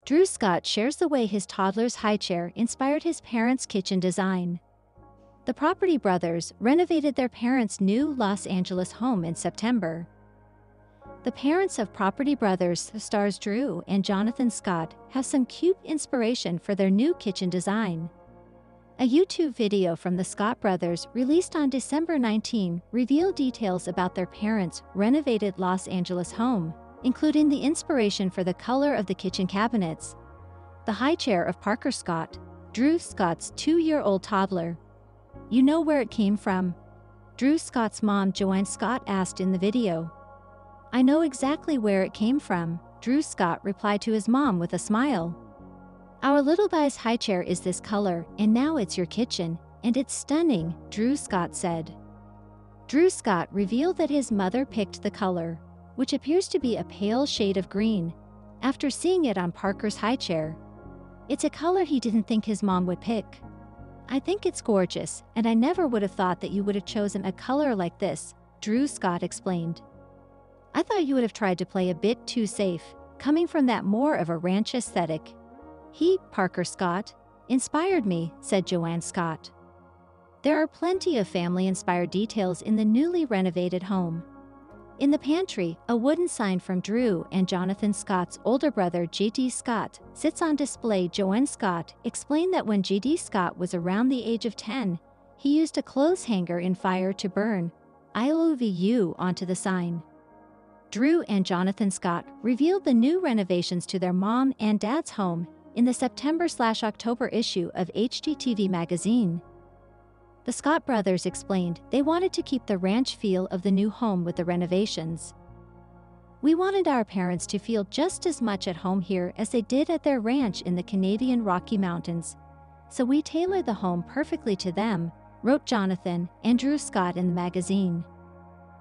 Drew Scott shares the way his toddler's high chair inspired his parents' kitchen design. The Property Brothers renovated their parents' new Los Angeles home in September. The parents of Property Brothers stars Drew and Jonathan Scott have some cute inspiration for their new kitchen design. A YouTube video from the Scott brothers released on December 19 revealed details about their parents' renovated Los Angeles home, including the inspiration for the color of the kitchen cabinets, the high chair of Parker Scott, Drew Scott's 2-year-old toddler. "You know where it came from?" Drew Scott's mom, Joanne Scott, asked in the video. "I know exactly where it came from," Drew Scott replied to his mom with a smile. "Our little guy's high chair is this color, and now it's your kitchen, and it's stunning," Drew Scott said. Drew Scott revealed that his mother picked the color, which appears to be a pale shade of green, after seeing it on Parker's high chair. "It's a color he didn't think his mom would pick. I think it's gorgeous, and I never would have thought that you would have chosen a color like this," Drew Scott explained. "I thought you would have tried to play a bit too safe, coming from that more of a ranch aesthetic. He, Parker Scott, inspired me," said Joanne Scott. There are plenty of family-inspired details in the newly renovated home. In the pantry, a wooden sign from Drew and Jonathan Scott's older brother J.D. Scott sits on display. Joanne Scott explained that when J.D. Scott was around the age of 10, he used a clothes hanger in fire to burn "I love you" onto the sign. Drew and Jonathan Scott revealed the new renovations to their mom and dad's home in the September/October issue of HGTV magazine. The Scott brothers explained they wanted to keep the ranch feel of the new home with the renovations. "We wanted our parents to feel just as much at home here as they did at their ranch in the Canadian Rocky Mountains, so we tailored the home perfectly to them," wrote Jonathan and Drew Scott in the magazine.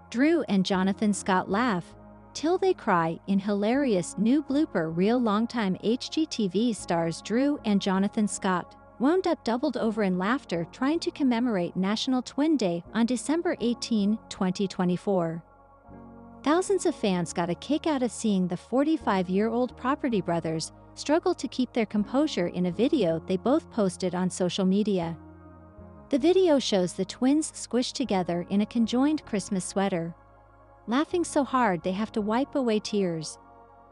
Drew and Jonathan Scott laugh till they cry in hilarious new blooper reel. Longtime HGTV stars Drew and Jonathan Scott wound up doubled over in laughter trying to commemorate National Twin Day on December 18, 2024. Thousands of fans got a kick out of seeing the 45-year-old Property Brothers struggle to keep their composure in a video they both posted on social media. The video shows the twins squished together in a conjoined Christmas sweater, laughing so hard they have to wipe away tears.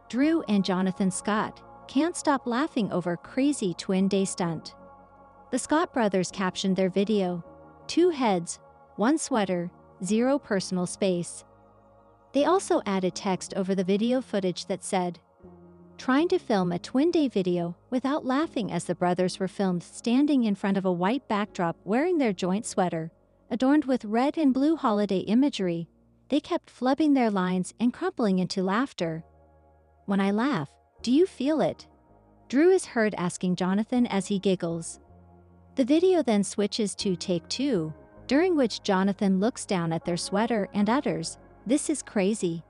Drew and Jonathan Scott can't stop laughing over crazy Twin Day stunt. The Scott brothers captioned their video, "2 heads, 1 sweater, 0 personal space." They also added text over the video footage that said, "Trying to film a Twin Day video without laughing," as the brothers were filmed standing in front of a white backdrop wearing their joint sweater, adorned with red and blue holiday imagery. They kept flubbing their lines and crumpling into laughter. "When I laugh, do you feel it?" Drew is heard asking Jonathan as he giggles. The video then switches to take 2, during which Jonathan looks down at their sweater and utters, "This is crazy."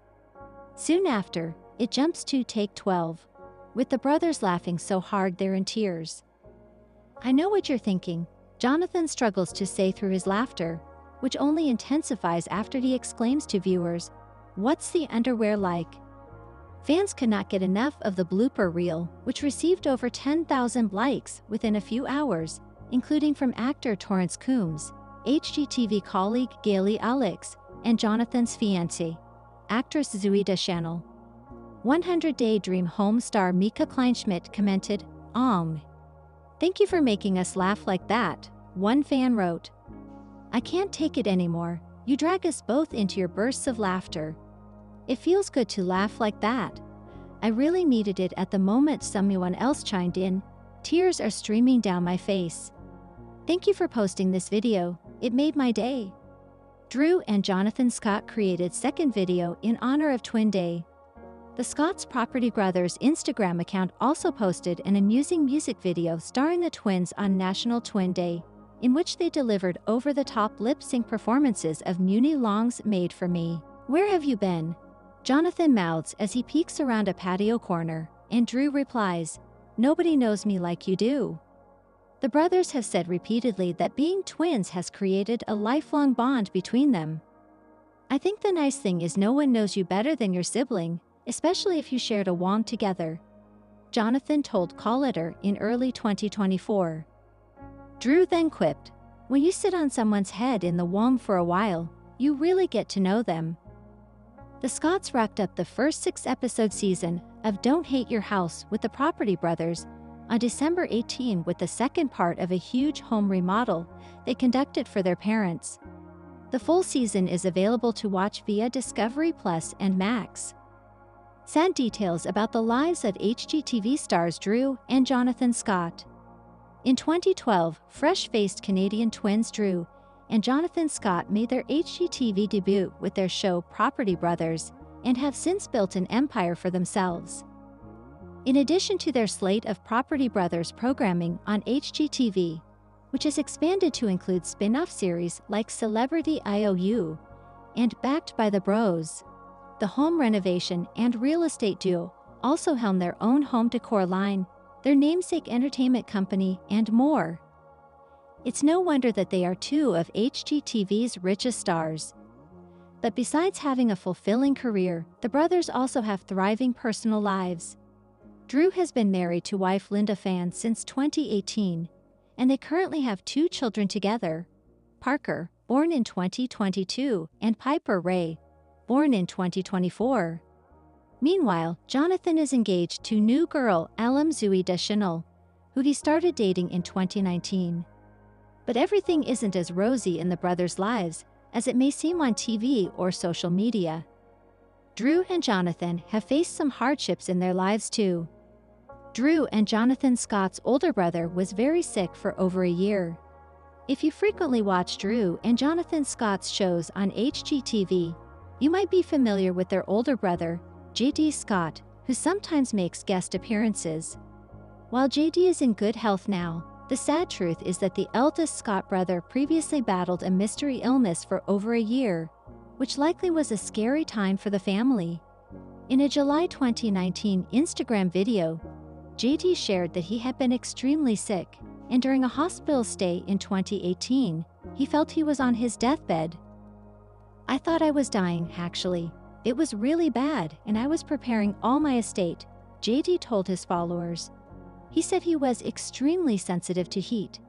Soon after, it jumps to take 12, with the brothers laughing so hard they're in tears. "I know what you're thinking," Jonathan struggles to say through his laughter, which only intensifies after he exclaims to viewers, "What's the underwear like?" Fans could not get enough of the blooper reel, which received over 10,000 likes within a few hours, including from actor Torrance Coombs, HGTV colleague Gailey Alex, and Jonathan's fiancée, actress Zooey Deschanel. 100 Day Dream Home star Mika Kleinschmidt commented, "Thank you for making us laugh like that," one fan wrote. "I can't take it anymore, you drag us both into your bursts of laughter. It feels good to laugh like that. I really needed it at the moment," someone else chimed in, "Tears are streaming down my face. Thank you for posting this video, it made my day." Drew and Jonathan Scott created second video in honor of Twin Day. The Scott's Property Brothers Instagram account also posted an amusing music video starring the twins on National Twin Day, in which they delivered over-the-top lip-sync performances of Muni Long's Made for Me. "Where have you been?" Jonathan mouths as he peeks around a patio corner, and Drew replies, "Nobody knows me like you do." The brothers have said repeatedly that being twins has created a lifelong bond between them. "I think the nice thing is no one knows you better than your sibling, especially if you shared a womb together." Jonathan told Collider in early 2024. Drew then quipped, "When you sit on someone's head in the womb for a while, you really get to know them." The Scotts wrapped up the first 6-episode season of Don't Hate Your House with the Property Brothers on December 18 with the second part of a huge home remodel they conducted for their parents. The full season is available to watch via Discovery Plus and Max. Sad details about the lives of HGTV stars Drew and Jonathan Scott. In 2012, fresh-faced Canadian twins Drew and Jonathan Scott made their HGTV debut with their show Property Brothers and have since built an empire for themselves. In addition to their slate of Property Brothers programming on HGTV, which has expanded to include spin-off series like Celebrity IOU and Backed by the Bros, the home renovation and real estate duo also helm their own home decor line, their namesake entertainment company, and more. It's no wonder that they are two of HGTV's richest stars. But besides having a fulfilling career, the brothers also have thriving personal lives. Drew has been married to wife Linda Fan since 2018, and they currently have 2 children together, Parker, born in 2022, and Piper Ray, born in 2024. Meanwhile, Jonathan is engaged to new girl Alum Zooey Deschanel, who he started dating in 2019. But everything isn't as rosy in the brothers' lives as it may seem on TV or social media. Drew and Jonathan have faced some hardships in their lives too. Drew and Jonathan Scott's older brother was very sick for over a year. If you frequently watch Drew and Jonathan Scott's shows on HGTV, you might be familiar with their older brother, JD Scott, who sometimes makes guest appearances. While JD is in good health now, the sad truth is that the eldest Scott brother previously battled a mystery illness for over a year, which likely was a scary time for the family. In a July 2019 Instagram video, JD shared that he had been extremely sick, and during a hospital stay in 2018, he felt he was on his deathbed. "I thought I was dying, actually. It was really bad, and I was preparing all my estate," JD told his followers. He said he was extremely sensitive to heat,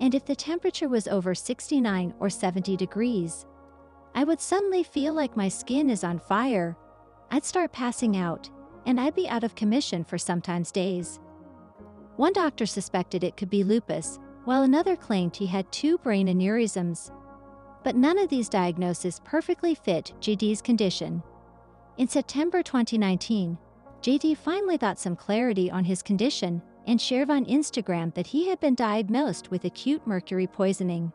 and if the temperature was over 69 or 70 degrees, I would suddenly feel like my skin is on fire. I'd start passing out, and I'd be out of commission for sometimes days. One doctor suspected it could be lupus, while another claimed he had 2 brain aneurysms. But none of these diagnoses perfectly fit JD's condition. In September 2019, JD finally got some clarity on his condition and shared on Instagram that he had been diagnosed with acute mercury poisoning.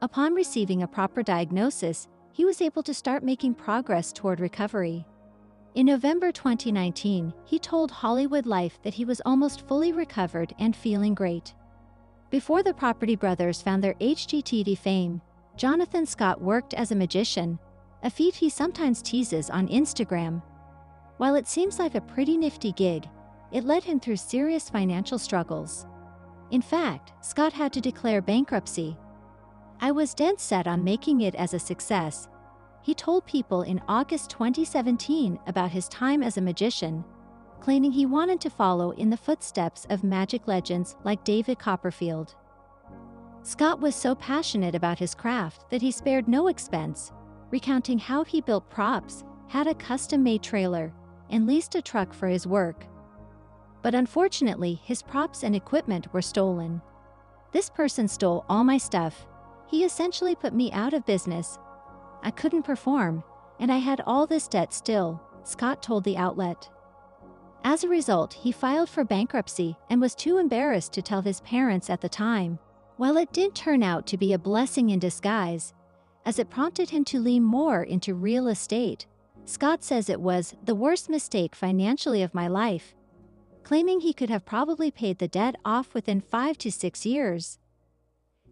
Upon receiving a proper diagnosis, he was able to start making progress toward recovery. In November 2019, he told Hollywood Life that he was almost fully recovered and feeling great. Before the Property Brothers found their HGTV fame, Jonathan Scott worked as a magician, a feat he sometimes teases on Instagram. While it seems like a pretty nifty gig, it led him through serious financial struggles. In fact, Scott had to declare bankruptcy. "I was dead set on making it as a success," he told People in August 2017 about his time as a magician, claiming he wanted to follow in the footsteps of magic legends like David Copperfield. Scott was so passionate about his craft that he spared no expense, recounting how he built props, had a custom-made trailer, and leased a truck for his work. But unfortunately, his props and equipment were stolen. "This person stole all my stuff. He essentially put me out of business. I couldn't perform, and I had all this debt still," Scott told the outlet. As a result, he filed for bankruptcy and was too embarrassed to tell his parents at the time. While it did turn out to be a blessing in disguise, as it prompted him to lean more into real estate, Scott says it was the worst mistake financially of my life, claiming he could have probably paid the debt off within 5 to 6 years.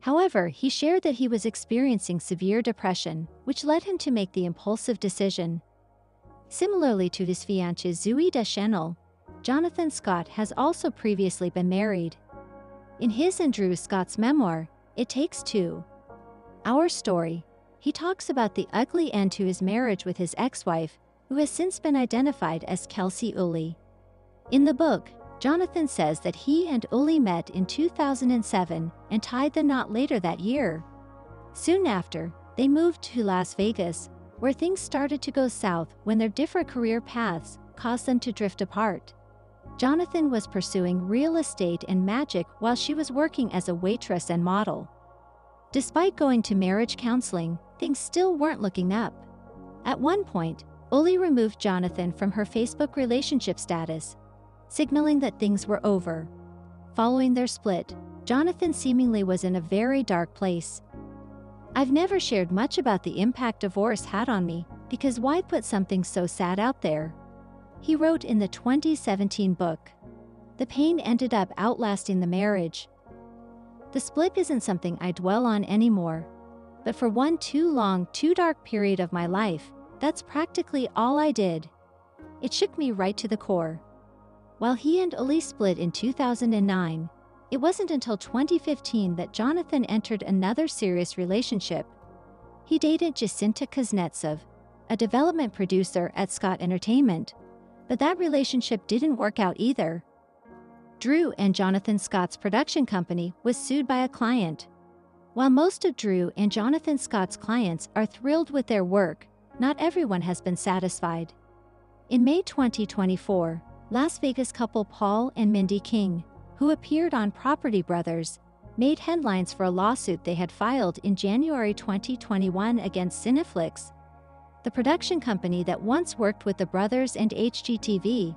However, he shared that he was experiencing severe depression, which led him to make the impulsive decision. Similarly to his fiancée Zooey Deschanel, Jonathan Scott has also previously been married. In his and Drew Scott's memoir, It Takes Two, Our Story, he talks about the ugly end to his marriage with his ex-wife, who has since been identified as Kelsey Ulley. In the book, Jonathan says that he and Uli met in 2007 and tied the knot later that year. Soon after, they moved to Las Vegas, where things started to go south when their different career paths caused them to drift apart. Jonathan was pursuing real estate and magic while she was working as a waitress and model. Despite going to marriage counseling, things still weren't looking up. At one point, Uli removed Jonathan from her Facebook relationship status, signaling that things were over. Following their split, Jonathan seemingly was in a very dark place. "I've never shared much about the impact divorce had on me, because why put something so sad out there?" he wrote in the 2017 book. The pain ended up outlasting the marriage. "The split isn't something I dwell on anymore. But for one too long, too dark period of my life, that's practically all I did. It shook me right to the core." While he and Uli split in 2009, it wasn't until 2015 that Jonathan entered another serious relationship. He dated Jacinta Kuznetsov, a development producer at Scott Entertainment, but that relationship didn't work out either. Drew and Jonathan Scott's production company was sued by a client. While most of Drew and Jonathan Scott's clients are thrilled with their work, not everyone has been satisfied. In May 2024, Las Vegas couple Paul and Mindy King, who appeared on Property Brothers, made headlines for a lawsuit they had filed in January 2021 against Cineflix, the production company that once worked with the brothers and HGTV,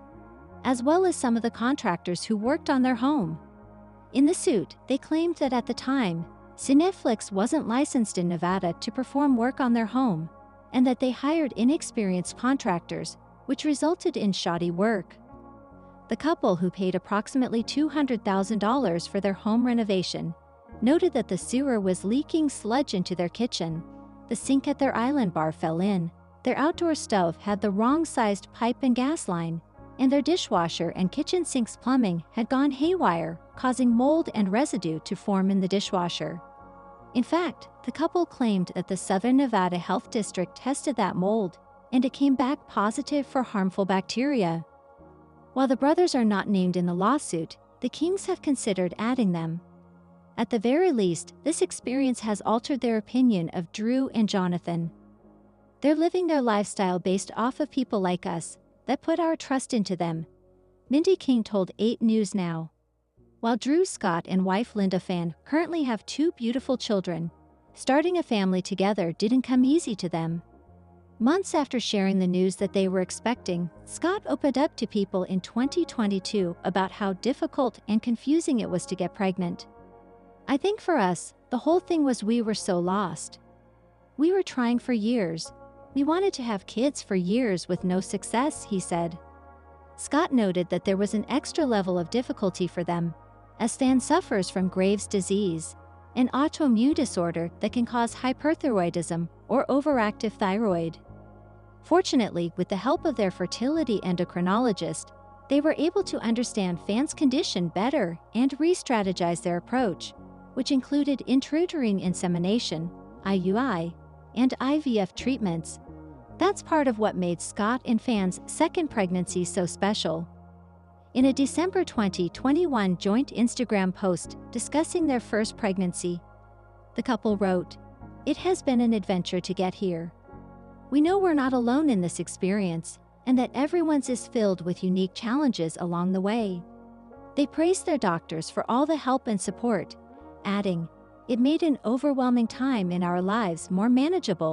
as well as some of the contractors who worked on their home. In the suit, they claimed that at the time, Cineflix wasn't licensed in Nevada to perform work on their home, and that they hired inexperienced contractors, which resulted in shoddy work. The couple, who paid approximately $200,000 for their home renovation, noted that the sewer was leaking sludge into their kitchen, the sink at their island bar fell in, their outdoor stove had the wrong-sized pipe and gas line, and their dishwasher and kitchen sink's plumbing had gone haywire, causing mold and residue to form in the dishwasher. In fact, the couple claimed that the Southern Nevada Health District tested that mold, and it came back positive for harmful bacteria. While the brothers are not named in the lawsuit, the Kings have considered adding them. At the very least, this experience has altered their opinion of Drew and Jonathan. "They're living their lifestyle based off of people like us, that put our trust into them," Mindy King told 8 News Now. While Drew Scott and wife Linda Fan currently have 2 beautiful children, starting a family together didn't come easy to them. Months after sharing the news that they were expecting, Scott opened up to people in 2022 about how difficult and confusing it was to get pregnant. "I think for us, the whole thing was we were so lost. We were trying for years. We wanted to have kids for years with no success," he said. Scott noted that there was an extra level of difficulty for them, as Fan suffers from Graves' disease, an autoimmune disorder that can cause hyperthyroidism or overactive thyroid. Fortunately, with the help of their fertility endocrinologist, they were able to understand Fan's condition better and re-strategize their approach, which included intrauterine insemination, IUI, and IVF treatments. That's part of what made Scott and Fan's second pregnancy so special. In a December 2021 joint Instagram post discussing their first pregnancy, the couple wrote, "It has been an adventure to get here. We know we're not alone in this experience, and that everyone's is filled with unique challenges along the way." They praised their doctors for all the help and support, adding, "It made an overwhelming time in our lives more manageable."